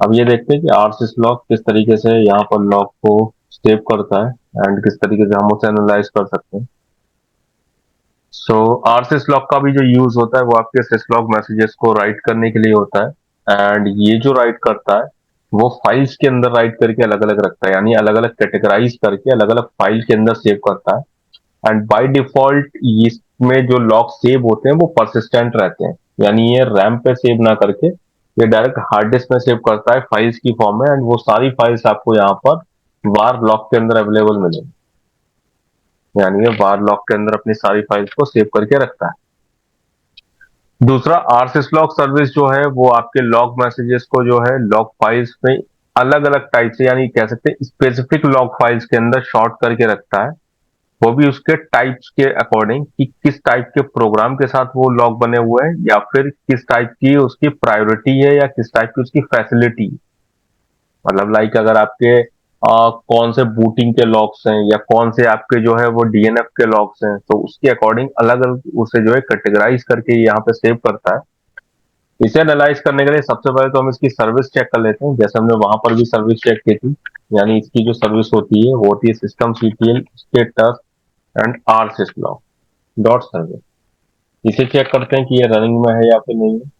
अब ये देखते हैं कि आरसिस लॉग किस तरीके से यहाँ पर लॉग को सेव करता है एंड किस तरीके से हम उसे एनालाइज कर सकते हैं। सो आरसिस लॉग का भी जो यूज होता है वो आपके सिसलॉग मैसेजेस को राइट करने के लिए होता है। एंड ये जो राइट करता है वो फाइल्स के अंदर राइट करके अलग अलग रखता है, यानी अलग अलग कैटेगराइज करके अलग अलग फाइल के अंदर सेव करता है। एंड बाय डिफॉल्ट इसमें जो लॉग सेव होते हैं वो परसिस्टेंट रहते हैं, यानी ये रैम पे सेव ना करके ये डायरेक्ट हार्ड डिस्क में सेव करता है फाइल्स की फॉर्म में। एंड वो सारी फाइल्स आपको यहाँ पर वार लॉग के अंदर अवेलेबल मिलेंगी, यानी ये वार लॉग के अंदर अपनी सारी फाइल्स को सेव करके रखता है। दूसरा आरसिस लॉग सर्विस जो है वो आपके लॉग मैसेजेस को जो है लॉग फाइल्स में अलग अलग टाइप से, यानी कह सकते हैं स्पेसिफिक लॉग फाइल्स के अंदर शॉर्ट करके रखता है, वो भी उसके टाइप्स के अकॉर्डिंग कि किस टाइप के प्रोग्राम के साथ वो लॉग बने हुए हैं या फिर किस टाइप की उसकी प्रायोरिटी है या किस टाइप की उसकी फैसिलिटी। मतलब लाइक अगर आपके कौन से बूटिंग के लॉग्स हैं या कौन से आपके जो है वो डीएनएफ के लॉग्स हैं, तो उसके अकॉर्डिंग अलग अलग उसे जो है कैटेगराइज करके यहाँ पे सेव करता है। इसे एनालाइज करने के लिए सबसे पहले तो हम इसकी सर्विस चेक कर लेते हैं, जैसे हमने वहां पर भी सर्विस चेक की थी। यानी इसकी जो सर्विस होती है वो होती है system CTL status and R syslog dot service. इसे चेक करते हैं कि ये रनिंग में है या फिर नहीं है।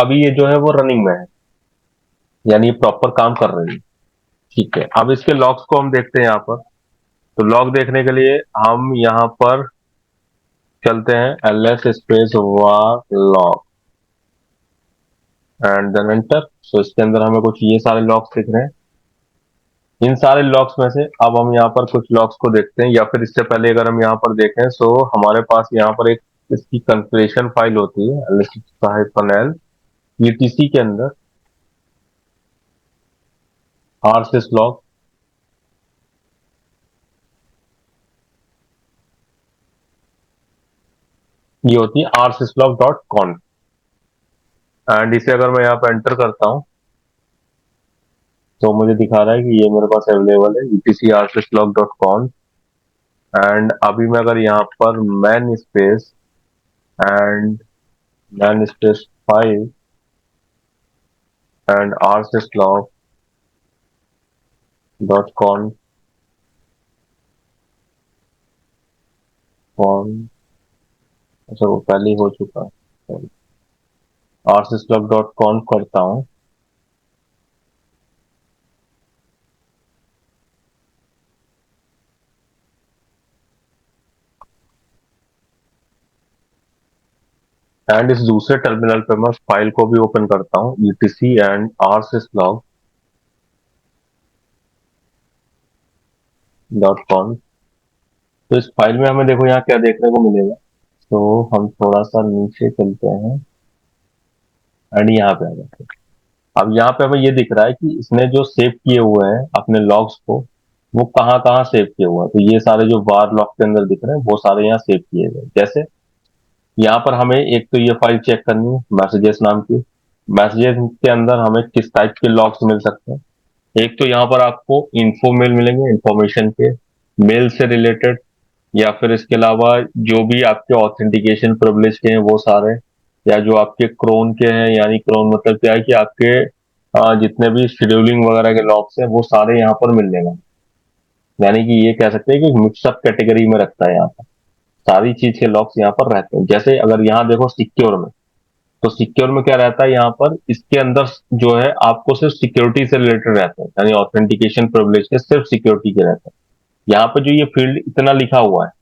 अभी ये जो है वो रनिंग में है, यानी ये प्रॉपर काम कर रही है। ठीक है, अब इसके लॉग्स को हम देखते हैं यहाँ पर। तो लॉग देखने के लिए हम यहाँ पर चलते हैं ls space var log and then enter. So इसके अंदर हमें कुछ ये सारे लॉग्स दिख रहे हैं। इन सारे लॉग्स में से अब हम यहाँ पर कुछ लॉग्स को देखते हैं, या फिर इससे पहले अगर हम यहाँ पर देखें सो हमारे पास यहाँ पर एक इसकी कॉन्फ़िगरेशन फाइल होती है ls-l ईटीसी के अंदर आरसिस लॉग। ये होती है rsyslog डॉट कॉन। एंड इसे अगर मैं यहाँ पे एंटर करता हूँ तो मुझे दिखा रहा है कि ये मेरे पास अवेलेबल है etc rsyslog dot conf. And अभी मैं अगर यहाँ पर man space and man space file and rsyslog dot conf conf, अच्छा वो पहले ही हो चुका है। rsyslog डॉट कॉन करता हूँ एंड इस दूसरे टर्मिनल पे मैं फाइल को भी ओपन करता हूँ etc and rsyslog dot cone. तो इस फाइल में हमें देखो यहाँ क्या देखने को मिलेगा। तो हम थोड़ा सा नीचे चलते हैं एंड यहाँ पे आ जाते हैं। अब यहाँ पे हमें ये दिख रहा है कि इसने जो सेव किए हुए हैं अपने लॉग्स को वो कहाँ कहाँ सेव किए हुए हैं। तो ये सारे जो वार लॉग के अंदर दिख रहे हैं वो सारे यहाँ सेव किए गए। जैसे यहाँ पर हमें एक तो ये फाइल चेक करनी है मैसेजेस नाम की। मैसेजेस के अंदर हमें किस टाइप के लॉग्स मिल सकते हैं। एक तो यहाँ पर आपको इन्फो मेल मिलेंगे, इंफॉर्मेशन के मेल से रिलेटेड, या फिर इसके अलावा जो भी आपके ऑथेंटिकेशन प्रिविलेज के हैं वो सारे, या जो आपके क्रोन के हैं, यानी क्रोन मतलब क्या है कि आपके जितने भी शेड्यूलिंग वगैरह के लॉग्स हैं वो सारे यहाँ पर मिल जाएंगे। यानी कि ये कह सकते हैं कि मिक्सअप कैटेगरी में रखता है यहाँ पर सारी चीज के लॉग्स यहाँ पर रहते हैं। जैसे अगर यहाँ देखो सिक्योर में, तो सिक्योर में क्या रहता है यहाँ पर इसके अंदर जो है आपको सिर्फ सिक्योरिटी से रिलेटेड रहते हैं, यानी ऑथेंटिकेशन प्रिविलेज के सिर्फ सिक्योरिटी के रहते हैं। यहाँ पर जो ये फील्ड इतना लिखा हुआ है,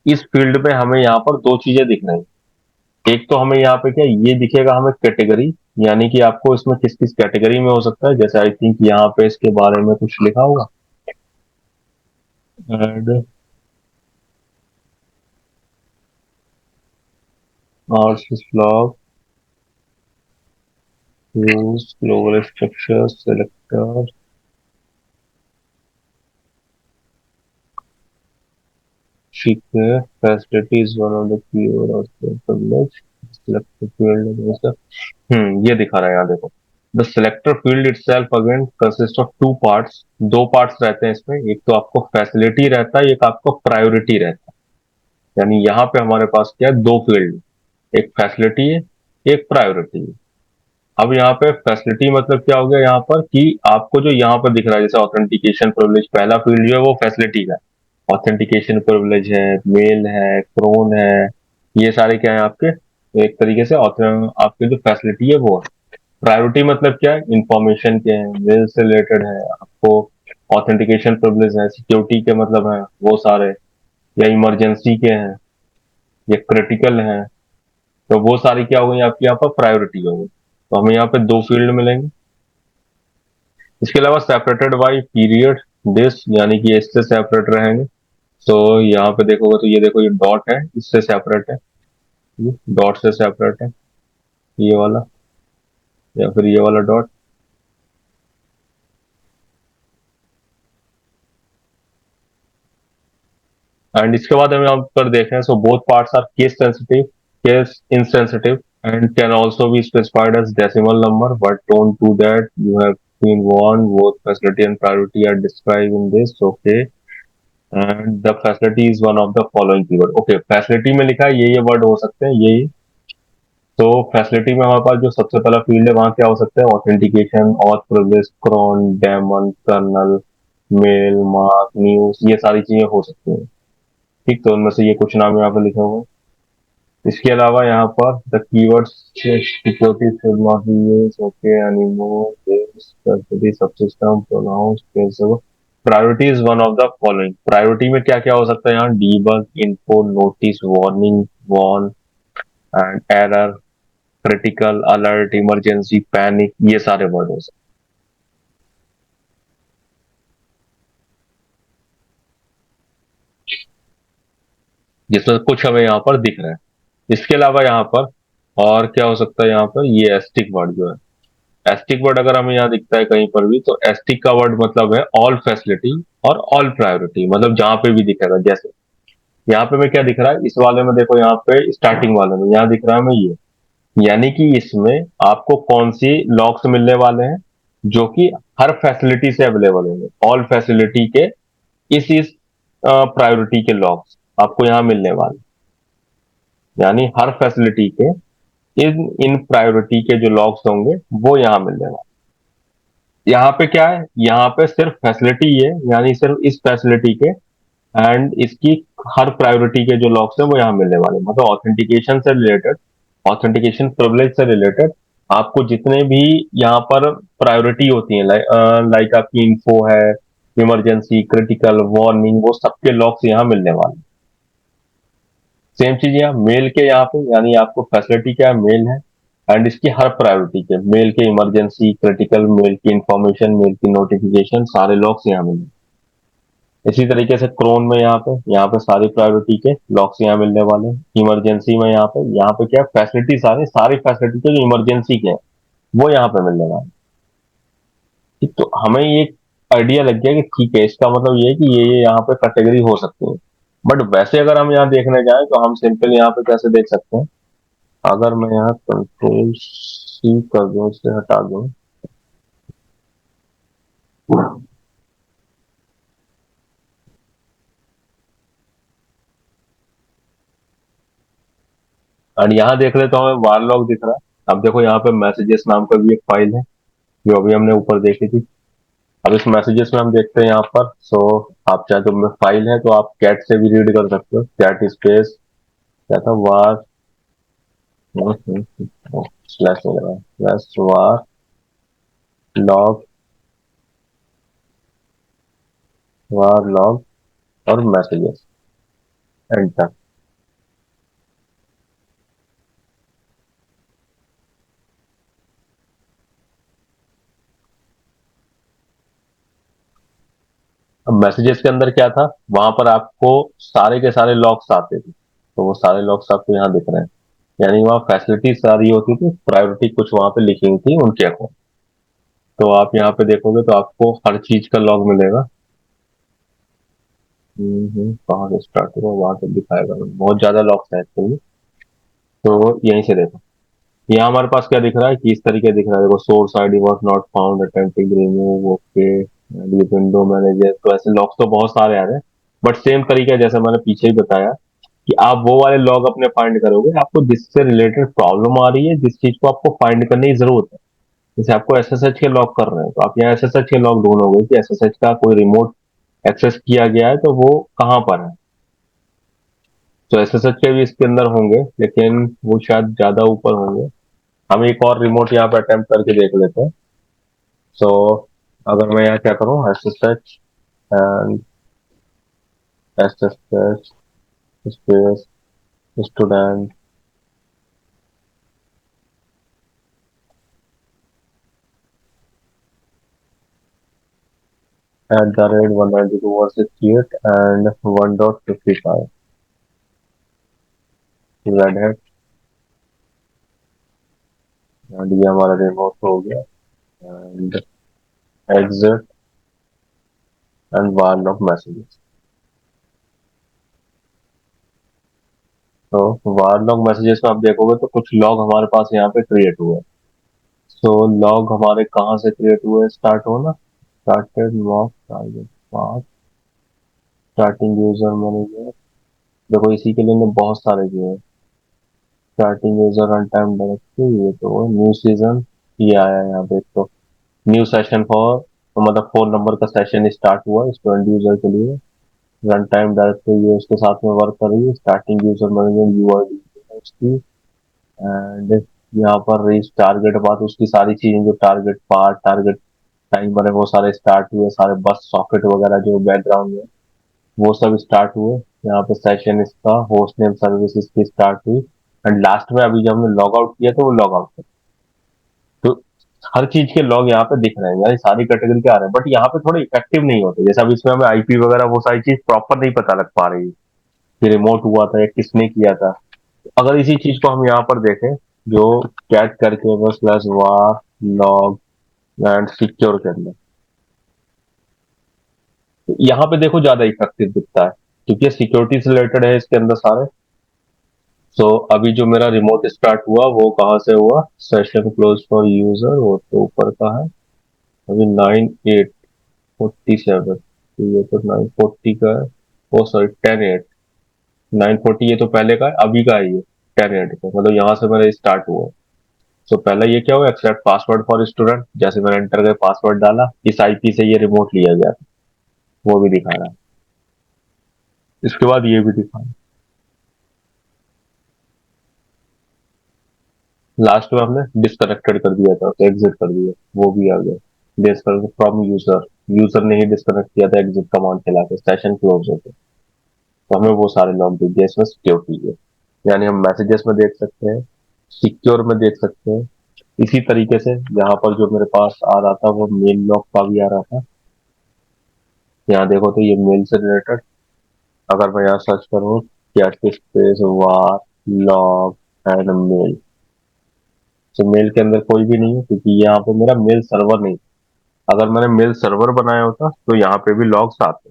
इस फील्ड में हमें यहाँ पर दो चीजें दिख रही हैं। एक तो हमें यहाँ पे क्या ये दिखेगा हमें कैटेगरी, यानी कि आपको इसमें किस किस कैटेगरी में हो सकता है। जैसे आई थिंक यहाँ पे इसके बारे में कुछ लिखा होगा and rsyslog use global structure selector. ठीक है, facility is one of the keyword of the privilege select the field। ये दिखा रहा है यहाँ देखो। The selector field itself again consist of two parts. दो पार्ट्स रहते हैं इसमें, एक तो आपको फैसिलिटी रहता है, एक आपको प्रायोरिटी रहता है। यानी यहाँ पे हमारे पास क्या है, दो फील्ड। एक फैसिलिटी है, एक प्रायोरिटी है। अब यहाँ पे फैसिलिटी मतलब क्या हो गया यहाँ पर कि आपको जो यहाँ पर दिख रहा है जैसे ऑथेंटिकेशन प्रिविलेज, पहला फील्ड जो है वो फैसिलिटी का है। ऑथेंटिकेशन प्रिविलेज है, मेल है, क्रोन है, ये सारे क्या है आपके एक तरीके से आपके जो फैसिलिटी है वो है। प्रायोरिटी मतलब क्या है, इंफॉर्मेशन के हैं, मेल से रिलेटेड है आपको, ऑथेंटिकेशन प्रिविलेज है, सिक्योरिटी के मतलब है वो सारे, या इमरजेंसी के हैं, या क्रिटिकल हैं, तो वो सारी क्या हो गई आपकी यहाँ पर प्रायोरिटी हो गई। तो हमें यहाँ पे दो फील्ड मिलेंगे। इसके अलावा सेपरेटेड बाई पीरियड दिस, यानी कि इससे सेपरेट रहेंगे। तो यहाँ पे देखोगे तो ये देखो ये डॉट है, इससे सेपरेट है, ये डॉट से सेपरेट है, ये वाला या फिर ये वाला डॉट। एंड इसके बाद हमें यहाँ पर देखें, so both parts are case sensitive, case insensitive, and can also be specified as decimal number, but don't do that. You have been warned. Both facility and priority are described in this. Okay, and the facility is one of the following keyword. Okay, facility में लिखा है ये word हो सकते हैं ये। तो facility में हमारे पास जो सबसे पहला फील्ड है वहां क्या हो सकता है, authentication, auth privilege, cron, daemon, kernel, mail, mark, news, ये सारी चीजें हो सकती हैं। ठीक, तो उनमें से ये कुछ नाम यहाँ पर लिखे हुए हैं। इसके अलावा यहाँ पर the keywords security should not be used, okay, anymore, this facility subsystem pronounce principal. Priority is one of the following. Priority में क्या क्या हो सकता है यहाँ, debug, info, notice, warning, warn and error, critical, alert, emergency, panic, ये सारे word हो सकते हैं, जिसमें कुछ हमें यहाँ पर दिख रहा है। इसके अलावा यहाँ पर और क्या हो सकता है, यहाँ पर ये एस्टिक वर्ड जो है, एस्टिक वर्ड अगर हमें यहाँ दिखता है कहीं पर भी, तो एस्टिक का वर्ड मतलब है ऑल फैसिलिटी और ऑल प्रायोरिटी, मतलब जहां पे भी दिखेगा। जैसे यहाँ पे मैं क्या दिख रहा है, इस वाले में देखो, यहाँ पे स्टार्टिंग वाले में यहाँ दिख रहा है हमें ये, यानी कि इसमें आपको कौन सी लॉक्स मिलने वाले हैं जो कि हर फैसिलिटी से अवेलेबल होंगे, ऑल फैसिलिटी के इस प्रायोरिटी के लॉक्स आपको यहाँ मिलने वाले, यानी हर फैसिलिटी के इन इन प्रायोरिटी के जो लॉक्स होंगे वो यहाँ मिलने वाले। यहाँ पे क्या है, यहाँ पे सिर्फ फैसिलिटी है, यानी सिर्फ इस फैसिलिटी के एंड इसकी हर प्रायोरिटी के जो लॉक्स है वो यहाँ मिलने वाले, मतलब ऑथेंटिकेशन से रिलेटेड, ऑथेंटिकेशन प्रिविलेज से रिलेटेड आपको जितने भी यहाँ पर प्रायोरिटी होती है, लाइक आपकी इन्फो है, इमरजेंसी, क्रिटिकल, वार्निंग, वो सबके लॉक्स यहाँ मिलने वाले। सेम चीज यहाँ मेल के यहाँ पे, यानी आपको फैसिलिटी क्या है, मेल है, एंड इसकी हर प्रायोरिटी के, मेल के इमरजेंसी, क्रिटिकल, मेल की इंफॉर्मेशन, मेल की नोटिफिकेशन, सारे लॉक्स यहाँ मिलेंगे। इसी तरीके से क्रोन में यहाँ पे सारी प्रायोरिटी के लॉक्स यहाँ मिलने वाले हैं। इमरजेंसी में यहाँ पे क्या है, फैसिलिटी सारी सारी फैसिलिटी के जो इमरजेंसी के हैं वो यहाँ पे मिलने वाले हैं। ठीक, तो हमें ये आइडिया लग गया कि ठीक है, इसका मतलब ये है कि ये यहाँ पे कैटेगरी हो सकती है। बट वैसे अगर हम यहाँ देखने जाएं तो हम सिंपल यहाँ पे कैसे देख सकते हैं, अगर मैं यहाँ कंट्रोल सी कर दूं, इसे हटा दूं, और यहाँ देख रहे तो हमें वार लॉग दिख रहा है। अब देखो यहाँ पे मैसेजेस नाम का भी एक फाइल है जो अभी हमने ऊपर देखी थी। अब इस मैसेजेस में हम देखते हैं यहाँ पर, सो आप चाहे तो फाइल है तो आप कैट से भी रीड कर सकते हो, कैट स्पेस क्या था, वार स्लैश वगैरह, स्लैश वार लॉग, वार लॉग और मैसेजेस, एंटर। अब मैसेजेस के अंदर क्या था, वहां पर आपको सारे के सारे लॉग्स आते थे, तो वो सारे लॉग्स आपको यहाँ दिख रहे हैं, यानी वहाँ फैसिलिटी सारी होती थी, प्रायोरिटी कुछ वहां पे लिखी हुई थी उनके अकॉर्डिंग। तो आप यहाँ पे देखोगे तो आपको हर चीज का लॉग मिलेगा। कहाँ से स्टार्ट हुआ वहां तक दिखाएगा, बहुत ज्यादा लॉग्स है एक्चुअली। तो यहीं से देखो, यहाँ हमारे पास क्या दिख रहा है कि इस तरीके दिख रहा है, देखो source ID was not found, attempting remove, okay, ये विंडो मैनेजर, तो ऐसे लॉक्स तो बहुत सारे आ रहे हैं। बट सेम तरीका जैसे मैंने पीछे ही बताया कि आप वो वाले लॉग अपने फाइंड करोगे आपको जिससे रिलेटेड प्रॉब्लम आ रही है, जिस चीज को आपको फाइंड करने की जरूरत है। जैसे आपको एसएसएच के लॉग कर रहे हैं तो आप यहाँ एसएसएच के लॉग ढूंढोगे कि एसएसएच का कोई रिमोट एक्सेस किया गया है तो वो कहाँ पर है। तो एसएसएच के भी इसके अंदर होंगे लेकिन वो शायद ज्यादा ऊपर होंगे। हम एक और रिमोट यहाँ पे अटेम्प्ट करके देख लेते हैं। सो अगर मैं यहाँ क्या करूँ SSH and SSH space student at the rate 192.168 and 1.55 Red Hat and ये हमारा रिमोट हो गया and exit and warn of messages. तो वार लॉग मैसेजेस में आप देखोगे तो कुछ लॉग हमारे पास यहाँ पे क्रिएट हुए। सो लॉग हमारे कहाँ से क्रिएट हुए स्टार्ट हो ना started mock target path starting user manager. देखो इसी के लिए मैंने बहुत सारे किए हैं। Starting user run time directory ये तो न्यू सीजन ये आया है यहाँ पे तो न्यू सेशन फॉर तो मतलब 4 नंबर का सेशन स्टार्ट हुआ स्टूडेंट यूजर के लिए। रन टाइम डायरेक्टरी ये उसके साथ में वर्क कर रही है स्टार्टिंग यूजर मैनेजर यूआईडी उसकी एंड यहाँ पर रीच टारगेट बात उसकी सारी चीजें जो टारगेट पार्ट टारगेट टाइमर है वो सारे स्टार्ट हुए सारे बस सॉकेट वगैरह जो बैकग्राउंड में वो सब स्टार्ट हुए। यहाँ पे सेशन इसका होस्ट नेम सर्विस इसकी स्टार्ट हुई एंड लास्ट में अभी जब हमने लॉग आउट किया तो वो लॉग आउट तो हर चीज के लॉग यहाँ पे दिख रहे हैं यानी सारी कैटेगरी के आ रहे हैं बट यहाँ पे थोड़े इफेक्टिव नहीं होते जैसे अब इसमें हमें आईपी वगैरह वो सारी चीज प्रॉपर नहीं पता लग पा रही है कि रिमोट हुआ था या किसने किया था। अगर इसी चीज को हम यहाँ पर देखें जो कैट करके बस plus war log and secure के अंदर तो यहाँ पे देखो ज्यादा इफेक्टिव दिखता है क्योंकि सिक्योरिटी से रिलेटेड है इसके अंदर सारे। सो अभी जो मेरा रिमोट स्टार्ट हुआ वो कहाँ से हुआ सेशन क्लोज फॉर यूजर वो तो ऊपर का है अभी 9/8/47 तो ये तो 9/40 का है ओ सॉरी 10/8 9/40 ये तो पहले का है अभी का है ये 10/8 का मतलब यहाँ से मेरा स्टार्ट हुआ। सो पहला ये क्या हुआ एक्सेप्ट पासवर्ड फॉर स्टूडेंट जैसे मैंने एंटर कर पासवर्ड डाला इस आईपी से ये रिमोट लिया गया था वो भी दिखा रहा है। इसके बाद ये भी दिखा रहा है लास्ट में हमने डिस्कनेक्टेड कर दिया था एग्जिट कर दिया वो भी आ गया डिस्कनेक्ट फ्रॉम यूजर यूजर ने ही डिस्कनेक्ट किया था एग्जिट कमांड चला के सेशन क्लोज होते तो हमें वो सारे लॉग दिख गए इसमें सिक्योरिटी है यानी हम मैसेजेस में देख सकते हैं सिक्योर में देख सकते हैं। इसी तरीके से यहाँ पर जो मेरे पास आ रहा था वो मेल लॉग का भी आ रहा था। यहाँ देखो तो ये मेल से रिलेटेड अगर मैं यहाँ सर्च करूँ cat space var log and mail तो मेल के अंदर कोई भी नहीं है क्योंकि यहाँ पे मेरा मेल सर्वर नहीं। अगर मैंने मेल सर्वर बनाया होता तो यहाँ पे भी लॉग्स आते।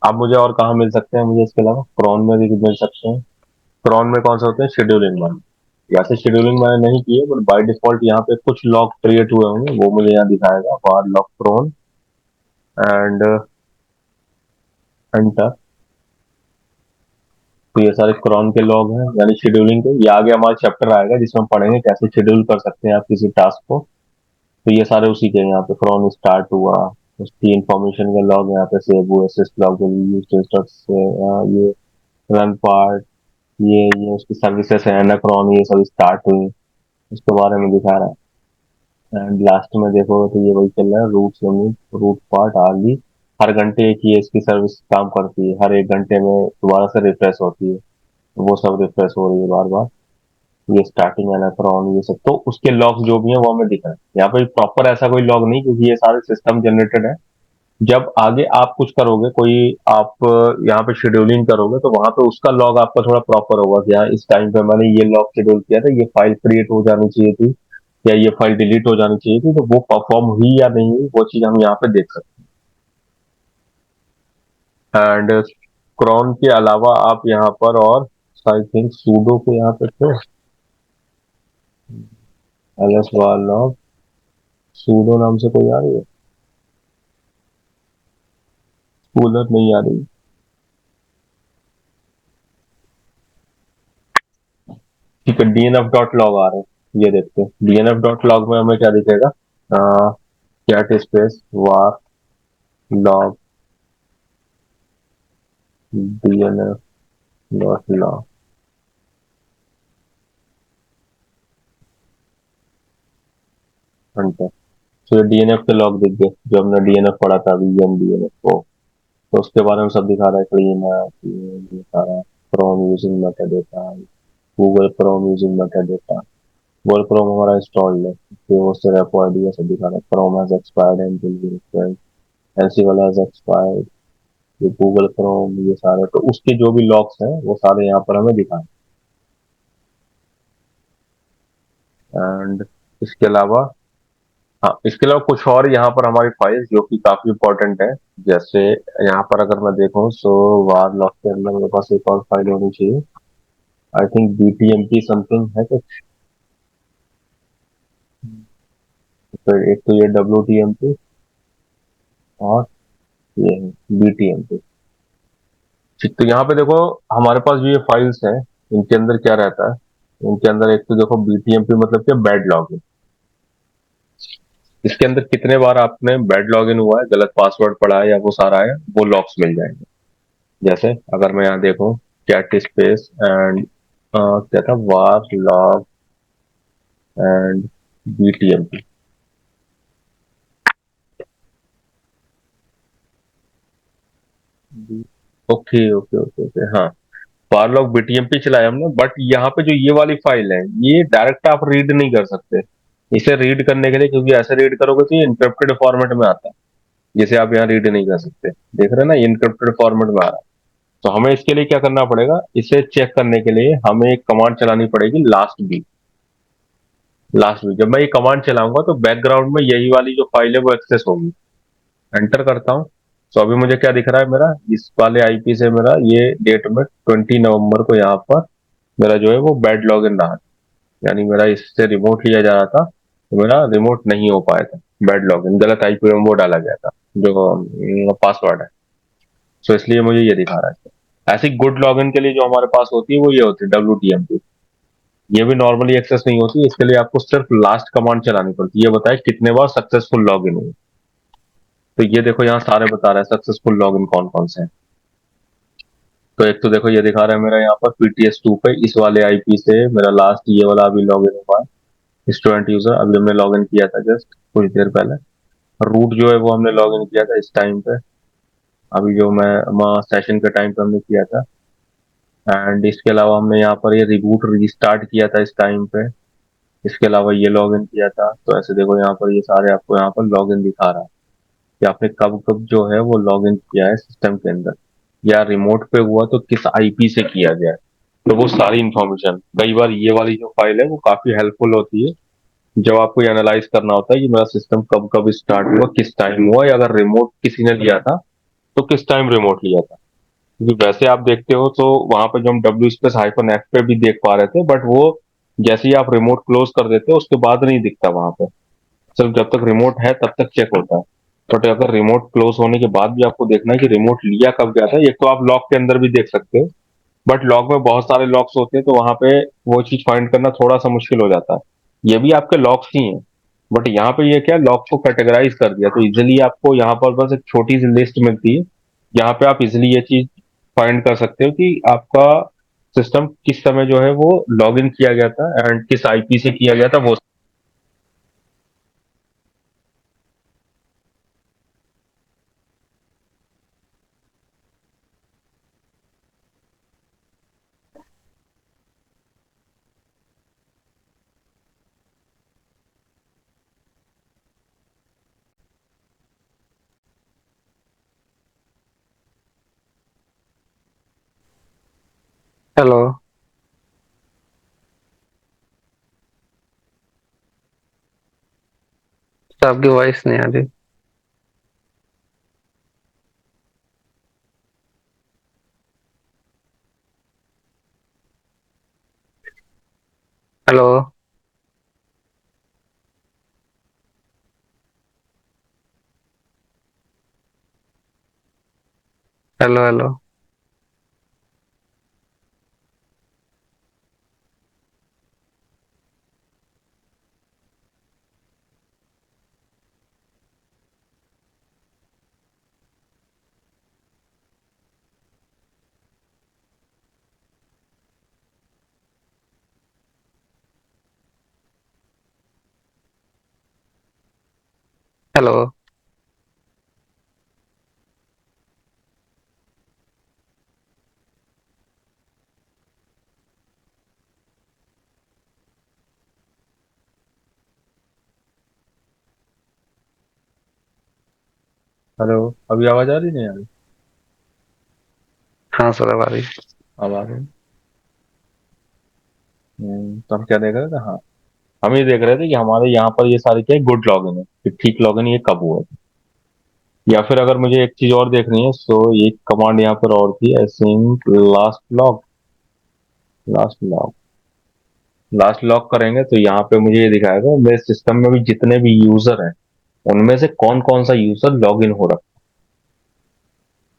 अब मुझे और कहाँ मिल सकते हैं मुझे इसके अलावा क्रॉन में भी मिल सकते हैं। क्रॉन में कौन से होते हैं शेड्यूलिंग वाले वैसे शेड्यूलिंग मैंने नहीं की है बट बाय डिफॉल्ट यहाँ पे कुछ लॉग क्रिएट हुए होंगे वो मुझे यहाँ दिखाएगा वार लॉग क्रॉन एंड एंटर। तो ये सारे क्रॉन के लॉग हैं यानी शेड्यूलिंग के ये आगे हमारा चैप्टर आएगा जिसमें हम पढ़ेंगे कैसे शेड्यूल कर सकते हैं आप किसी टास्क को। तो ये सारे उसी के हैं। यहाँ पे क्रॉन स्टार्ट हुआ उसकी इंफॉर्मेशन के लॉग यहाँ पे सेव हुए सिस्ट लॉग से ये रन पार्ट ये उसकी सर्विसेज है एनाक्रॉन ये सब स्टार्ट हुई उसके बारे में दिखा रहा है एंड लास्ट में देखोगे तो ये वही चल रहा है root unit root part hourly हर घंटे एक ही इसकी सर्विस काम करती है हर 1 घंटे में दोबारा से रिफ्रेश होती है वो सब रिफ्रेश हो रही है बार बार। ये स्टार्टिंग एनाक्रॉन ये सब तो उसके लॉग्स जो भी है वो हमें दिख रहे हैं यहाँ पे प्रॉपर ऐसा कोई लॉग नहीं क्योंकि ये सारे सिस्टम जनरेटेड है। जब आगे आप कुछ करोगे कोई आप यहाँ पे शेड्यूलिंग करोगे तो वहां पे उसका लॉग आपका थोड़ा प्रॉपर होगा कि हाँ इस टाइम पे मैंने ये लॉग शेड्यूल किया था ये फाइल क्रिएट हो जानी चाहिए थी या ये फाइल डिलीट हो जानी चाहिए थी तो वो परफॉर्म हुई या नहीं हुई वो चीज हम यहाँ पे देख सकते हैं। एंड क्रॉन के अलावा आप यहाँ पर और आई थिंक सूडो के यहाँ पे थे एलएस वार लॉग सूडो नाम से कोई आ रही है कूलर नहीं आ रही। ठीक है, डीएनएफ डॉट लॉग आ रहे हैं, ये देखते हैं डीएनएफ डॉट लॉग में हमें क्या दिखेगा। Cat space var log DNF dot log. तो ये डीएनएफ के लॉग दिख गए, जो हमने डीएनएफ पढ़ा था अभी, एम डीएनएफ को। तो उसके बारे में सब दिखा रहा है, क्लीन है, दिखा रहा है Chrome using Meta data, Google Chrome using Meta data. Google Chrome हमारा इंस्टॉल्ड है, फिर वो से रेपो आईडी ये सब दिखा रहा है, Chrome has expired and will be reference, Ansible has expired, ये गूगल क्रोम, ये सारे तो उसके जो भी लॉग्स हैं वो सारे यहाँ पर हमें दिखाएं। एंड इसके अलावा, हाँ इसके अलावा कुछ और यहाँ पर हमारी फाइल्स जो कि काफी इंपॉर्टेंट है। जैसे यहाँ पर अगर मैं देखूँ सो वार लॉग के अंदर मेरे पास एक और फाइल होनी चाहिए, आई थिंक बीटीएमपी समथिंग है कुछ। तो एक तो ये डब्ल्यू और ये है बीटीएमपी। ठीक, तो यहाँ पे देखो हमारे पास जो ये फाइल्स हैं, इनके अंदर क्या रहता है। इनके अंदर एक तो देखो बीटीएमपी मतलब क्या, बैड लॉगिन। इसके अंदर कितने बार आपने बैड लॉगिन हुआ है, गलत पासवर्ड पड़ा है या वो सारा है, वो लॉग्स मिल जाएंगे। जैसे अगर मैं यहाँ देखूँ कैट स्पेस एंड क्या था, var log and BTMP. Okay okay okay okay, हाँ वार लॉग बीटीएमपी चलाया हमने, बट यहाँ पे जो ये वाली फाइल है ये डायरेक्ट आप रीड नहीं कर सकते। इसे रीड करने के लिए, क्योंकि ऐसे रीड करोगे तो ये इनक्रिप्टेड फॉर्मेट में आता है, जिसे आप यहाँ रीड नहीं कर सकते। देख रहे हैं ना, ये इनक्रिप्टेड फॉर्मेट में आ रहा है। तो हमें इसके लिए क्या करना पड़ेगा, इसे चेक करने के लिए हमें एक कमांड चलानी पड़ेगी, लास्ट बी। लास्ट बी जब मैं ये कमांड चलाऊंगा तो बैकग्राउंड में यही वाली जो फाइल है वो एक्सेस होगी। एंटर करता हूँ, तो अभी मुझे क्या दिख रहा है, मेरा इस वाले आईपी से मेरा ये डेट में 20 नवंबर को यहाँ पर मेरा जो है वो बैड लॉग इन रहा था। यानी मेरा इससे रिमोट लिया जा रहा था, तो मेरा रिमोट नहीं हो पाया था, बैड लॉग इन, गलत आईपी में वो डाला गया था जो पासवर्ड है। सो इसलिए मुझे ये दिखा रहा है। ऐसी गुड लॉगिन के लिए जो हमारे पास होती है वो ये होती है, WTMP। ये भी नॉर्मली एक्सेस नहीं होती, इसके लिए आपको सिर्फ लास्ट कमांड चलानी पड़ती है, ये बताए कितने बार सक्सेसफुल लॉगिन हुए। तो ये देखो यहाँ सारे बता रहे हैं सक्सेसफुल लॉगिन कौन कौन से हैं। तो एक तो देखो ये दिखा रहा है मेरा यहाँ पर PTS2 पे इस वाले आईपी से मेरा लास्ट ये वाला अभी लॉगिन हुआ है, स्टूडेंट यूजर, अभी हमने लॉगिन किया था जस्ट कुछ देर पहले। रूट जो है वो हमने लॉगिन किया था इस टाइम पे, अभी जो मैं सेशन के टाइम पे हमने किया था। एंड इसके अलावा हमने यहाँ पर ये रिबूट रीस्टार्ट किया था इस टाइम पे। इसके अलावा ये लॉगिन किया था। तो ऐसे देखो यहाँ पर ये सारे आपको यहाँ पर लॉगिन दिखा रहा है कि आपने कब कब जो है वो लॉगिन किया है सिस्टम के अंदर, या रिमोट पे हुआ तो किस आईपी से किया गया है। तो वो सारी इंफॉर्मेशन, कई बार ये वाली जो फाइल है वो काफी हेल्पफुल होती है जब आपको ये एनालाइज करना होता है कि मेरा सिस्टम कब कब स्टार्ट हुआ, किस टाइम हुआ, या अगर रिमोट किसी ने लिया था तो किस टाइम रिमोट लिया था। क्योंकि वैसे आप देखते हो तो वहां पे जो हम W/-F पे भी देख पा रहे थे, बट वो जैसे ही आप रिमोट क्लोज कर देते हो उसके बाद नहीं दिखता वहां पे, सिर्फ जब तक रिमोट है तब तक चेक होता है। बट अगर रिमोट क्लोज होने के बाद भी आपको देखना है कि रिमोट लिया कब गया था, एक तो आप लॉग के अंदर भी देख सकते हो, बट लॉग में बहुत सारे लॉक्स होते हैं तो वहां पे वो चीज फाइंड करना थोड़ा सा मुश्किल हो जाता है। ये भी आपके लॉक्स ही हैं, बट यहाँ पे ये क्या, लॉक को कैटेगराइज कर दिया तो इजिली आपको यहाँ पर बस एक छोटी सी लिस्ट मिलती है, जहाँ पे आप इजिली ये चीज फाइंड कर सकते हो कि आपका सिस्टम किस समय जो है वो लॉग इन किया गया था एंड किस आईपी से किया गया था वो। हेलो। तो आपकी वॉइस नहीं आ रही। Hello. Hello hello. Hello. Hello. अभी आवाज आ रही नहीं आ रही? हाँ सर, अब आ रही। अब आ रही। तो हम क्या देख रहे थे? हाँ, हम ये देख रहे थे कि हमारे यहाँ पर ये सारे क्या है, गुड लॉगिन है कि ठीक लॉगिन ये कब हुआ है। या फिर अगर मुझे एक चीज और देखनी है, सो एक कमांड यहाँ पर और थी, async last log. Last log, last log करेंगे तो यहाँ पे मुझे ये दिखाएगा मेरे सिस्टम में भी जितने भी यूजर हैं उनमें से कौन कौन सा यूजर लॉग इन हो रखा।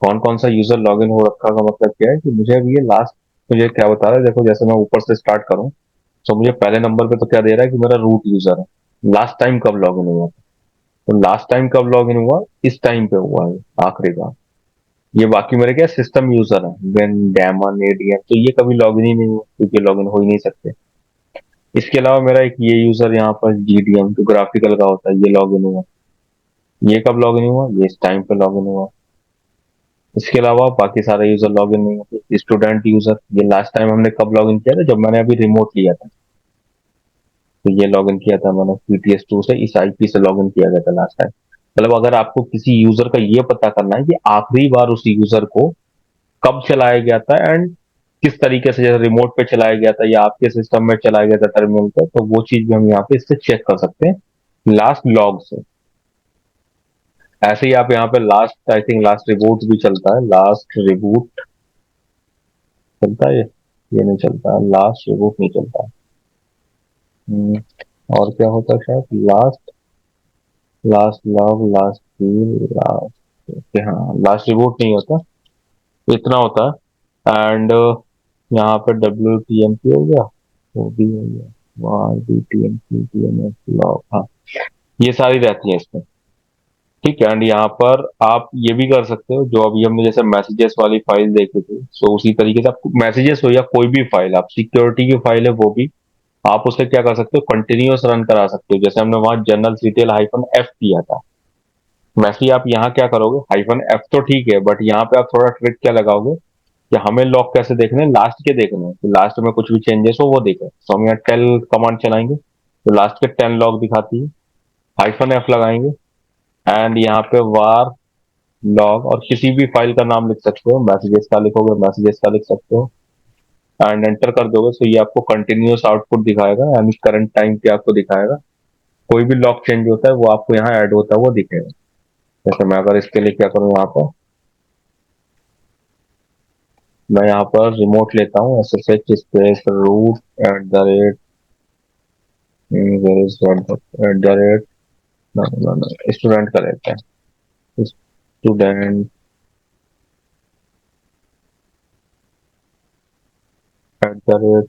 कौन कौन सा यूजर लॉग इन हो रखा का मतलब क्या है कि मुझे अभी ये लास्ट, मुझे क्या बता रहा है, देखो जैसे मैं ऊपर से स्टार्ट करूं तो मुझे पहले नंबर पे तो क्या दे रहा है कि मेरा रूट यूजर है, लास्ट टाइम कब लॉग इन हुआ था। तो लास्ट टाइम कब लॉग इन हुआ, इस टाइम पे हुआ है आखिरी बार। ये बाकी मेरे क्या सिस्टम यूजर है, वेन डेमन एडीएम, तो ये कभी लॉग इन ही नहीं हुआ क्योंकि लॉग इन हो ही नहीं सकते। इसके अलावा मेरा एक ये यूजर यहाँ पर जीडीएम जो ग्राफिकल का होता है, ये लॉग इन हुआ। ये कब लॉग इन हुआ, ये इस टाइम पे लॉग इन हुआ। इसके अलावा बाकी सारे यूजर लॉग इन नहीं होते। स्टूडेंट यूजर, ये लास्ट टाइम हमने कब लॉग इन किया था, जब मैंने अभी रिमोट लिया था। तो ये लॉग इन किया था मैंने PTS2 से, इस आईपी से लॉग इन किया गया था लास्ट टाइम। मतलब अगर आपको किसी यूजर का ये पता करना है कि आखिरी बार उस यूजर को कब चलाया गया था एंड किस तरीके से, जैसे रिमोट पे चलाया गया था या आपके सिस्टम में चलाया गया था टर्मिनल पे, तो वो चीज भी हम यहाँ पे इससे चेक कर सकते हैं लास्ट लॉग से। ऐसे ही आप यहाँ पे last, I think last reboot भी चलता है, लास्ट रिबूट चलता है ये नहीं चलता है, लास्ट रिबूट नहीं चलता है। हम्म, और क्या होता है शायद last, last log, last feel, last, हाँ लास्ट रिबूट नहीं होता, इतना होता है। एंड यहाँ पे WTMP हो गया, वो भी हो गया, वहाँ DTMP TMS लॉग, हाँ ये सारी रहती है इसमें। ठीक है, एंड यहाँ पर आप ये भी कर सकते हो जो अभी हमने जैसे मैसेजेस वाली फाइल देखी थी, सो उसी तरीके से आपको मैसेजेस हो या कोई भी फाइल, आप सिक्योरिटी की फाइल है वो भी आप उसे क्या कर सकते हो, कंटिन्यूअस रन करा सकते हो। जैसे हमने वहां जनरल CTL -F किया था, वैसे ही आप यहाँ क्या करोगे, -F तो ठीक है, बट यहाँ पे आप थोड़ा ट्रिक क्या लगाओगे कि हमें लॉग कैसे देखने हैं, लास्ट के देखने हैं, कि लास्ट में कुछ भी चेंजेस हो वो देखे, तो हम यहाँ टेल कमांड चलाएंगे तो लास्ट के 10 लॉग दिखाती है। -F लगाएंगे एंड यहाँ पे वार लॉग, और किसी भी फाइल का नाम लिख सकते हो, मैसेजेस का लिखोगे मैसेजेस का लिख सकते हो एंड एंटर कर दोगे, तो ये आपको कंटिन्यूअस आउटपुट दिखाएगा, यानी करंट टाइम पे आपको दिखाएगा। कोई भी लॉग चेंज होता है वो आपको यहाँ ऐड होता है वो दिखेगा। जैसे मैं अगर इसके लिए क्या करूँ, यहाँ पर मैं यहाँ पर रिमोट लेता हूँ, SSH space root at the rate, at the rate, student का लेते हैं, student at the rate,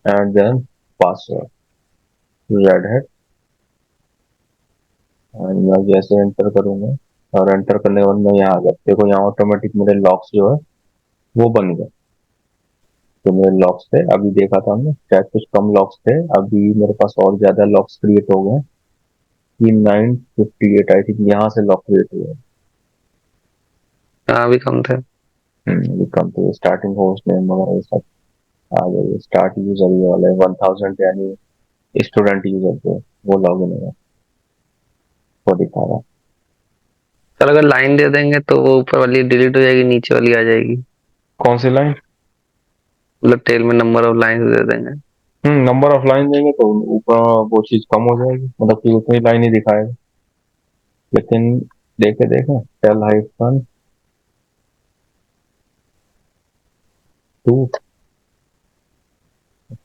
and then password red है। मैं जैसे एंटर करूंगा और एंटर करने के बाद मैं यहाँ आ गया, देखो यहाँ ऑटोमेटिक मेरे लॉक्स जो है वो बन गए। तो मेरे लॉक्स थे अभी देखा था हमने, शायद कुछ कम लॉक्स थे, अभी मेरे पास और ज्यादा लॉक्स क्रिएट हो गए। कि 958 आई थिंक यहाँ से लॉक क्रिएट हुए। हाँ, अभी कम थे। कम तो स्टार्टिंग होस्ट नेम वगैरह ये सब आ गए। स्टार्ट यूजर ये वाले 1000 यानी स्टूडेंट यूजर जो वो लॉग इन है वो दिखा रहा है। सर अगर लाइन दे देंगे तो वो ऊपर वाली डिलीट हो जाएगी, नीचे वाली आ जाएगी। कौन सी लाइन? मतलब टेल में नंबर ऑफ लाइन दे देंगे। नंबर ऑफ लाइन देंगे तो ऊपर वो चीज कम हो जाएगी, मतलब कि उतनी लाइन ही दिखाएगा। लेकिन देखे देखे टेल -2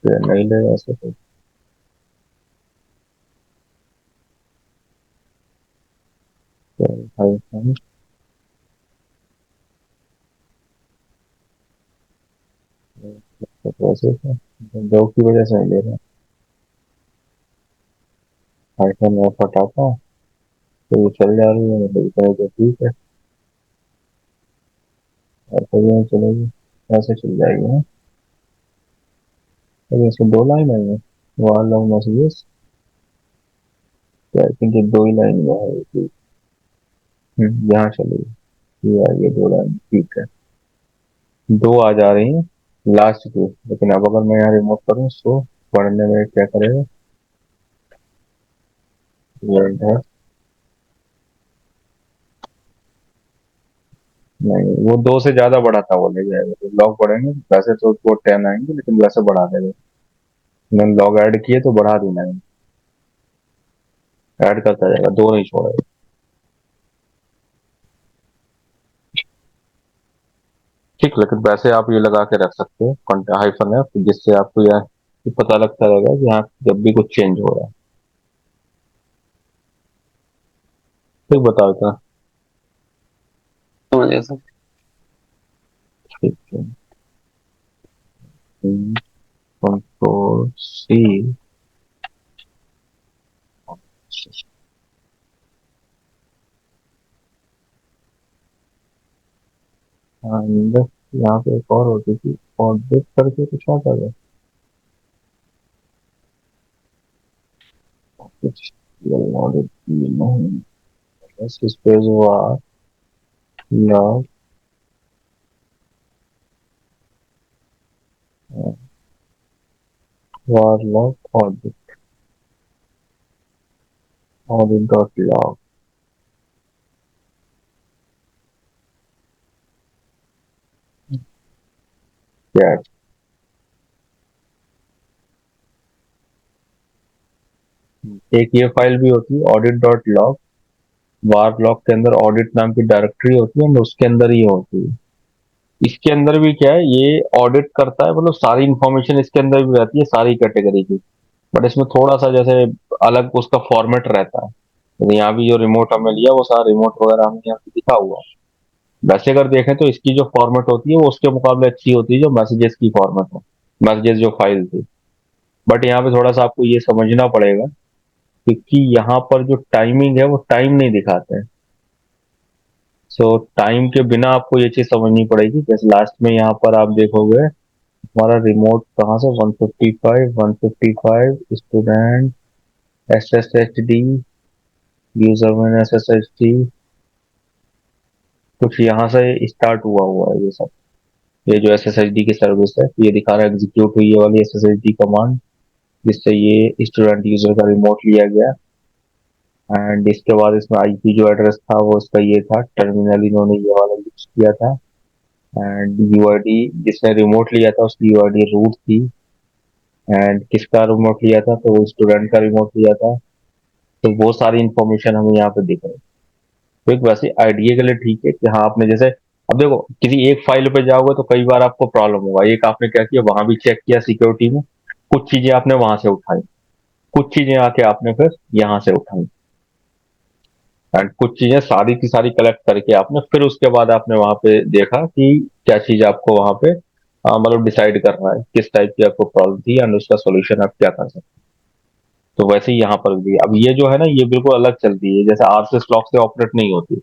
नहीं ले ऐसे तो टेल हाइफन, तो ऐसे दो की वजह से नहीं ले रहा। -F हटाता हूँ तो ये चल जा रही है, मतलब इतना तो ठीक है, और कभी नहीं चलेगी, ऐसे चल जाएगी ना। तो इसमें 2 लाइन है, wall of messages, I think ये 2 ही लाइन में है ये। यहाँ चलिए ये आ गया 2 लाइन, ठीक है। 2 आ जा रही हैं लास्ट की, लेकिन अब अगर मैं यहाँ रिमूव करूँ तो पढ़ने में क्या करेगा, ये है नहीं, वो 2 से ज्यादा बढ़ाता वो ले जाएगा, तो लॉग बढ़ेंगे वैसे तो वो 10 आएंगे, लेकिन वैसे बढ़ा देगा। मैंने लॉग ऐड किए तो बढ़ा देना है, ऐड करता जाएगा, 2 नहीं छोड़ेगा। ठीक, लेकिन वैसे आप ये लगा के रख सकते हो हाइफन है, जिससे आपको यह पता लगता रहेगा कि यहाँ जब भी कुछ चेंज हो रहा है। ठीक, बताओ इतना। समझ गया सर। ठीक है, कंट्रोल सी एंड यहाँ पे एक और होती थी, ऑडिट करके कुछ आता है कुछ, ऑडिट नहीं, बस space var log var log audit, audit dot log. क्या एक ये फाइल भी होती है audit dot log, var log के अंदर ऑडिट नाम की डायरेक्टरी होती है और उसके अंदर ही होती है। इसके अंदर भी क्या है, ये ऑडिट करता है, मतलब सारी इंफॉर्मेशन इसके अंदर भी रहती है सारी कैटेगरी की, बट इसमें थोड़ा सा जैसे अलग उसका फॉर्मेट रहता है। तो यहाँ भी जो रिमोट हमने लिया वो सारा रिमोट वगैरह हमें यहाँ पे दिखा हुआ है। वैसे अगर देखें तो इसकी जो फॉर्मेट होती है वो उसके मुकाबले अच्छी होती है जो मैसेजेस की फॉर्मेट है, मैसेजेस जो फाइल थी। बट यहाँ पे थोड़ा सा आपको ये समझना पड़ेगा, क्योंकि यहाँ पर जो टाइमिंग है वो टाइम नहीं दिखाते हैं। सो टाइम के बिना आपको ये चीज समझनी पड़ेगी। जैसे लास्ट में यहाँ पर आप देखोगे हमारा रिमोट कहाँ से 155 स्टूडेंट SSHD यूजर में SSHD, कुछ यहाँ से स्टार्ट हुआ है ये सब। ये जो SSHD की सर्विस है ये दिखा रहा है एग्जीक्यूट हुई ये वाली SSHD कमांड, जिससे ये स्टूडेंट यूजर का रिमोट लिया गया। एंड इसके बाद इसमें IP जो एड्रेस था वो इसका ये था, टर्मिनल इन्होंने ये वाला यूज किया था। एंड UID जिसने रिमोट लिया था उसकी UID रूट थी। एंड किसका रिमोट लिया था, तो वो स्टूडेंट का रिमोट लिया था। तो वो सारी इंफॉर्मेशन हमें यहाँ पे दिख रही है। तो एक वैसे आइडिया के लिए ठीक है कि हाँ आपने जैसे, अब देखो किसी एक फाइल पे जाओगे तो कई बार आपको प्रॉब्लम होगा। एक आपने क्या किया, वहां भी चेक किया सिक्योरिटी में, कुछ चीजें आपने वहां से उठाई, कुछ चीजें आके आपने फिर यहाँ से उठाई, एंड कुछ चीजें सारी की सारी कलेक्ट करके आपने फिर उसके बाद आपने वहां पे देखा कि क्या चीज आपको वहां पे मतलब डिसाइड करना है किस टाइप की आपको प्रॉब्लम थी एंड उसका सोल्यूशन आप क्या कर सकते। तो वैसे ही यहाँ पर भी अब ये जो है ना ये बिल्कुल अलग चलती है, जैसे आरसीएस लॉक से ऑपरेट नहीं होती।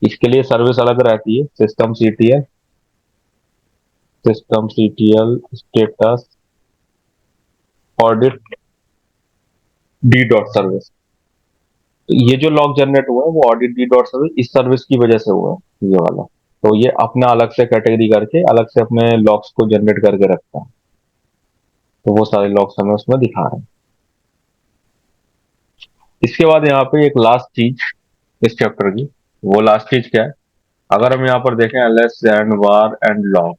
इसके लिए सर्विस अलग रहती है, system CTL status audit D dot service. तो ये जो लॉग जनरेट हुआ है वो ऑडिट डी डॉट सर्विस इस सर्विस की वजह से हुआ है ये वाला। तो ये अपना अलग से कैटेगरी करके अलग से अपने लॉग्स को जनरेट करके रखता है। तो वो सारे लॉग्स हमें उसमें दिखा रहे हैं। इसके बाद यहाँ पे एक लास्ट चीज इस चैप्टर की, वो लास्ट चीज क्या है, अगर हम यहाँ पर देखें LS and war and log,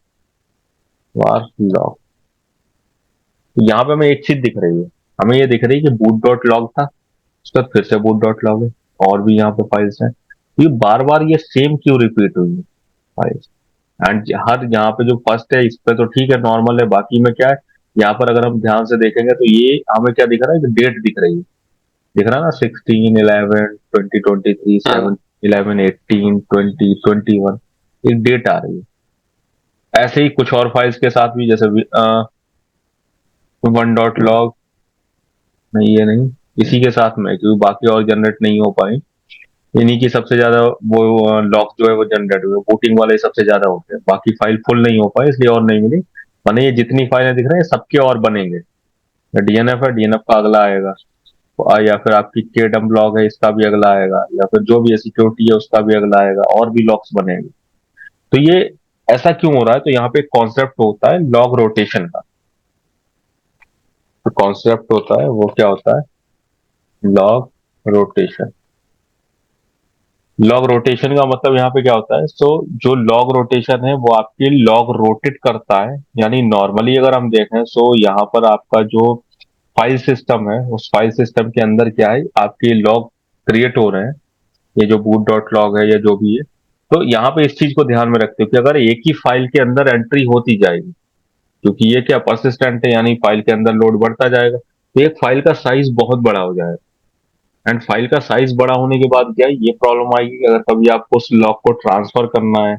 var log, तो यहाँ पे हमें एक चीज दिख रही है, हमें ये दिख रही है कि बूट डॉट लॉग था, उसके बाद फिर से बूट डॉट लॉग है, और भी यहाँ पे फाइल्स हैं। ये बार बार ये सेम क्यों रिपीट हुई है फाइल्स। एंड हर यहाँ पे जो फर्स्ट है इस पे तो ठीक है नॉर्मल है, बाकी में क्या है, यहाँ पर अगर हम ध्यान से देखेंगे तो ये हमें क्या दिख रहा है कि डेट दिख रही है, दिख रहा है ना, 16/11/2023 हाँ 7/11/18 20 21, एक डेट आ रही है। ऐसे ही कुछ और फाइल्स के साथ भी, जैसे 1 डॉट लॉग, नहीं ये नहीं, इसी के साथ में, क्योंकि बाकी और जनरेट नहीं हो पाए, इन्हीं की सबसे ज्यादा वो लॉग जो है वो जनरेट हुए, बूटिंग वाले सबसे ज्यादा होते हैं, बाकी फाइल फुल नहीं हो पाए इसलिए और नहीं मिली। माने ये जितनी फाइलें दिख रही हैं सबके और बनेंगे, डीएनएफ है, डीएनएफ का अगला आएगा, या फिर आपकी केडम लॉग है, इसका भी अगला आएगा, या फिर जो भी सिक्योरिटी है उसका भी अगला आएगा, और भी लॉक्स बनेंगे। तो ये ऐसा क्यों हो रहा है? तो यहाँ पे एक कॉन्सेप्ट होता है लॉग रोटेशन का। तो कॉन्सेप्ट होता है वो क्या होता है? Log rotation. लॉग रोटेशन का मतलब यहाँ पे क्या होता है? जो लॉग रोटेशन है वो आपके लॉग रोटेट करता है। यानी नॉर्मली अगर हम देखें, यहाँ पर आपका जो फाइल सिस्टम है, उस फाइल सिस्टम के अंदर क्या है, आपके लॉग क्रिएट हो रहे हैं, ये जो बूट डॉट लॉग है या जो भी है। तो यहाँ पे इस चीज को ध्यान में रखते हो कि अगर एक ही फाइल के अंदर एंट्री होती जाएगी, क्योंकि ये क्या परसिस्टेंट है, यानी फाइल के अंदर लोड बढ़ता जाएगा, तो एक फाइल का साइज बहुत बड़ा हो जाएगा। एंड फाइल का साइज बड़ा होने के बाद क्या है, ये प्रॉब्लम आएगी कि अगर कभी आपको उस लॉग को ट्रांसफर करना है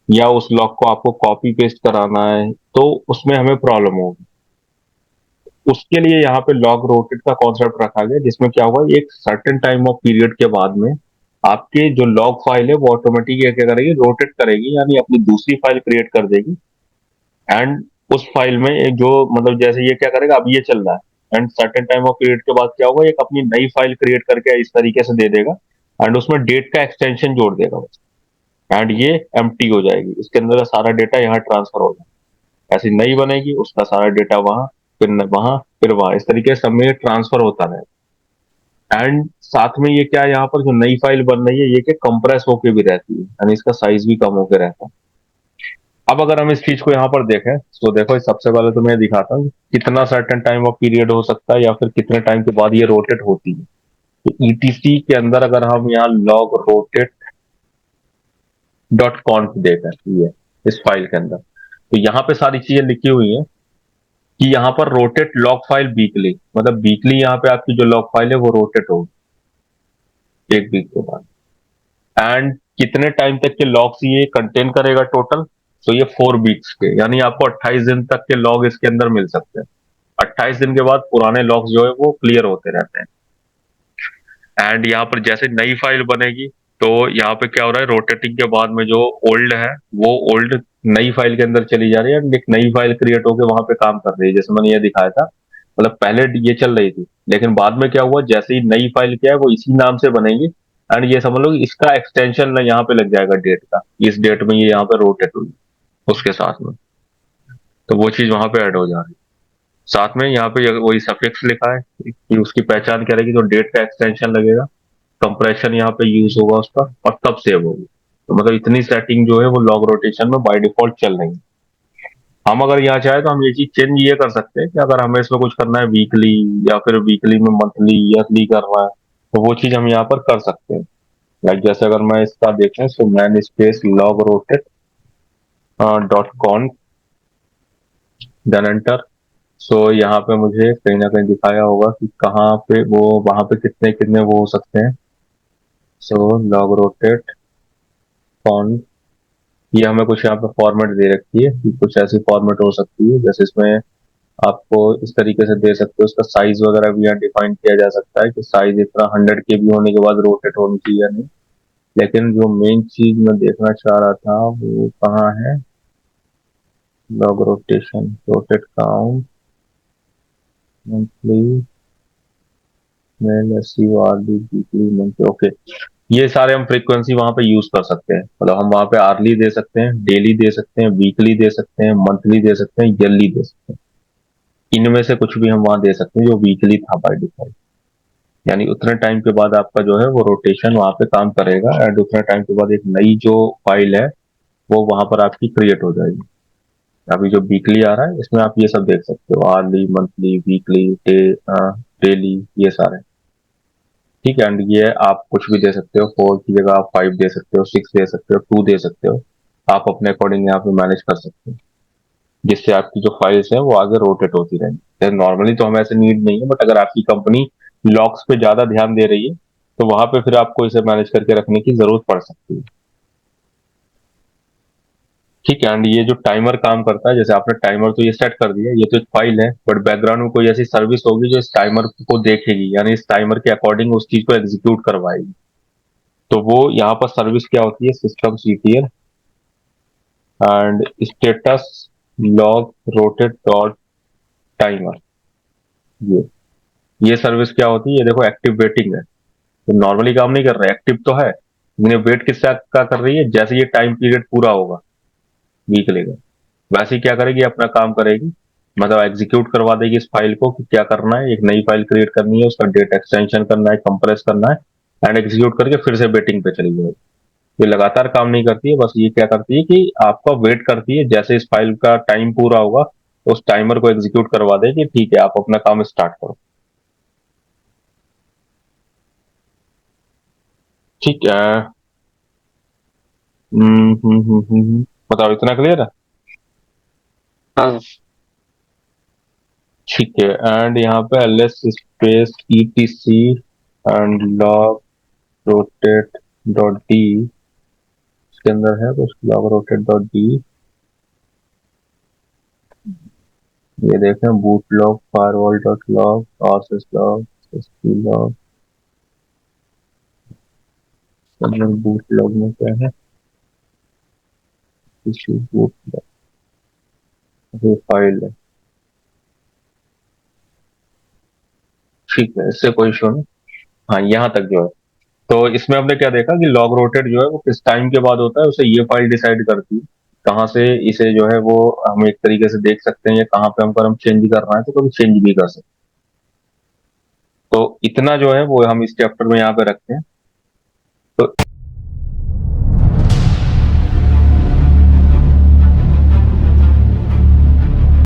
या उस लॉग को आपको कॉपी पेस्ट कराना है, तो उसमें हमें प्रॉब्लम होगी। उसके लिए यहाँ पे लॉग रोटेट का कॉन्सेप्ट रखा गया, जिसमें क्या होगा, एक सर्टेन टाइम ऑफ पीरियड के बाद में आपके जो लॉग फाइल है वो ऑटोमेटिक क्या करेगी, रोटेट करेगी, यानी अपनी दूसरी फाइल क्रिएट कर देगी। एंड उस फाइल में एक जो मतलब जैसे ये क्या करेगा, अब ये चल रहा है, and certain time of period के बाद क्या होगा, एक अपनी नई फाइल क्रिएट करके इस तरीके से दे देगा, एंड उसमें डेट का एक्सटेंशन जोड़ देगा बस। एंड ये एम्प्टी हो जाएगी, इसके अंदर का सारा डेटा यहाँ ट्रांसफर हो जाएगा। ऐसी नई बनेगी, उसका सारा डेटा वहां, फिर वहां, फिर वहां, इस तरीके से सब में ट्रांसफर होता रहेगा। एंड साथ में ये क्या है, यहाँ पर जो नई फाइल बन रही है ये क्या कंप्रेस होके भी रहती है, यानी इसका साइज भी कम होके रहता है। अब अगर हम इस चीज को यहाँ पर देखें, तो देखो सबसे पहले तो मैं दिखाता हूँ कितना सर्टेन टाइम ऑफ पीरियड हो सकता है, या फिर कितने टाइम के बाद ये रोटेट होती है। तो ईटीसी के अंदर अगर हम यहाँ लॉग रोटेट डॉट कॉन्फ देखें, ये इस फाइल के अंदर, तो यहाँ पे सारी चीजें लिखी हुई है कि यहाँ पर रोटेट लॉग फाइल वीकली, मतलब वीकली यहाँ पे आपकी जो लॉग फाइल है वो रोटेट होगी एक वीक के बाद। एंड कितने टाइम तक के लॉग्स ये कंटेन करेगा टोटल? तो ये 4 वीक्स के, यानी आपको 28 दिन तक के लॉग इसके अंदर मिल सकते हैं। 28 दिन के बाद पुराने लॉग्स जो है वो क्लियर होते रहते हैं। एंड यहाँ पर जैसे नई फाइल बनेगी, तो यहाँ पे क्या हो रहा है, रोटेटिंग के बाद में जो ओल्ड है वो ओल्ड नई फाइल के अंदर चली जा रही है, एक नई फाइल क्रिएट होकर वहां पे काम कर रही है, जैसे मैंने ये दिखाया था। मतलब पहले ये चल रही थी, लेकिन बाद में क्या हुआ, जैसे ही नई फाइल क्या है वो इसी नाम से बनेगी, एंड ये समझ लो कि इसका एक्सटेंशन ना यहाँ पे लग जाएगा डेट का, इस डेट में ये यहाँ पे रोटेट हुई उसके साथ में, तो वो चीज वहां पे ऐड हो जा रही है। साथ में यहाँ पे वही सफिक्स लिखा है कि उसकी पहचान क्या रहेगी, जो डेट का एक्सटेंशन लगेगा, कंप्रेशन यहाँ पे यूज होगा उसका, और तब सेव होगी। तो मतलब इतनी सेटिंग जो है वो लॉग रोटेशन में बाय डिफॉल्ट चल रही है। हम अगर यहाँ चाहे तो हम ये चीज चेंज ये कर सकते हैं कि अगर हमें इसमें कुछ करना है वीकली, या फिर वीकली में मंथली, ईयरली करना है, तो वो चीज हम यहाँ पर कर सकते हैं। लाइक जैसे अगर मैं इसका देखें, so man space log rotate dot conf, then enter. So यहाँ पे मुझे कहीं ना कहीं दिखाया होगा कि कहाँ पे वो, वहां पे कितने कितने वो हो सकते हैं। सो लॉग रोटेट कॉन, ये हमें कुछ यहाँ पे फॉर्मेट दे रखी है कि कुछ ऐसी फॉर्मेट हो सकती है, जैसे इसमें आपको इस तरीके से दे सकते हो, उसका साइज वगैरह भी यहाँ डिफाइन किया जा सकता है कि साइज इतना 100 KB होने के बाद रोटेट होनी चाहिए या नहीं। लेकिन जो मेन चीज मैं देखना चाह रहा था वो कहाँ है, log rotation, rotate count, monthly, mail, SURD, weekly, monthly, okay. ये सारे हम फ्रीक्वेंसी वहां पे यूज कर सकते हैं, मतलब हम वहां पे आर्ली दे सकते हैं, डेली दे सकते हैं, वीकली दे सकते हैं, मंथली दे सकते हैं, ईयरली दे सकते हैं। इनमें से कुछ भी हम वहां दे सकते हैं जो वीकली था बाय डिफॉल्ट। यानी उतने टाइम के बाद आपका जो है वो रोटेशन वहां पे काम करेगा, एंड उतने टाइम के बाद एक नई जो फाइल है वो वहां पर आपकी क्रिएट हो जाएगी। अभी जो वीकली आ रहा है इसमें आप ये सब देख सकते हो, आर्ली, मंथली, वीकली, डेली, ये सारे। ठीक है, एंड ये आप कुछ भी दे सकते हो, 4 की जगह आप 5 दे सकते हो, 6 दे सकते हो, 2 दे सकते हो। आप अपने अकॉर्डिंग यहाँ पे मैनेज कर सकते हो, जिससे आपकी जो फाइल्स है वो आगे रोटेट होती रहेंगी। नॉर्मली तो हमें ऐसे नीड नहीं है, बट अगर आपकी कंपनी लॉक्स पे ज्यादा ध्यान दे रही है, तो वहां पे फिर आपको इसे मैनेज करके रखने की जरूरत पड़ सकती है। ठीक है, एंड ये जो टाइमर काम करता है, जैसे आपने टाइमर तो ये सेट कर दिया, ये तो एक फाइल है, बट बैकग्राउंड में कोई ऐसी सर्विस होगी जो इस टाइमर को देखेगी, यानी इस टाइमर के अकॉर्डिंग उस चीज को एग्जीक्यूट करवाएगी। तो वो यहाँ पर सर्विस क्या होती है, system CTL and status log rotate dot timer. ये ये सर्विस क्या होती है? ये देखो एक्टिव वेटिंग है, तो नॉर्मली काम नहीं कर रहा है, एक्टिव तो है लेकिन वेट किसका का कर रही है? जैसे ये टाइम पीरियड पूरा होगा वीकली का, वैसे ही क्या करेगी? अपना काम करेगी, मतलब एग्जीक्यूट करवा देगी इस फाइल को कि क्या करना है, एक नई फाइल क्रिएट करनी है, उसका डेट एक्सटेंशन करना है, कंप्रेस करना है, एंड एग्जीक्यूट करके फिर से वेटिंग पे चली जाएगी। ये लगातार काम नहीं करती है, बस ये क्या करती है कि आपका वेट करती है, जैसे इस फाइल का टाइम पूरा होगा तो उस टाइमर को एग्जीक्यूट करवा दे कि ठीक है आप अपना काम स्टार्ट करो। ठीक है। बताओ, इतना क्लियर है? हाँ। ठीक है, एंड यहाँ पे ls space etc and log rotate dot D, इसके अंदर है कुछ log rotate डॉट डी। ये देखें, boot log firewall dot log process log sp log, boot log में क्या है? किसी बूट लॉग फाइल है। ठीक है, इससे कोई इशू नहीं। हाँ, यहाँ तक जो है, तो इसमें हमने क्या देखा कि लॉग रोटेट जो है वो किस टाइम के बाद होता है, उसे ये फाइल डिसाइड करती है कहाँ से इसे जो है वो हम एक तरीके से देख सकते हैं, या कहाँ पे हम चेंज करना है तो कभी चेंज भी कर सकते हैं। तो इतना जो है वो हम इस चैप्टर में यहाँ पे रखते हैं। तो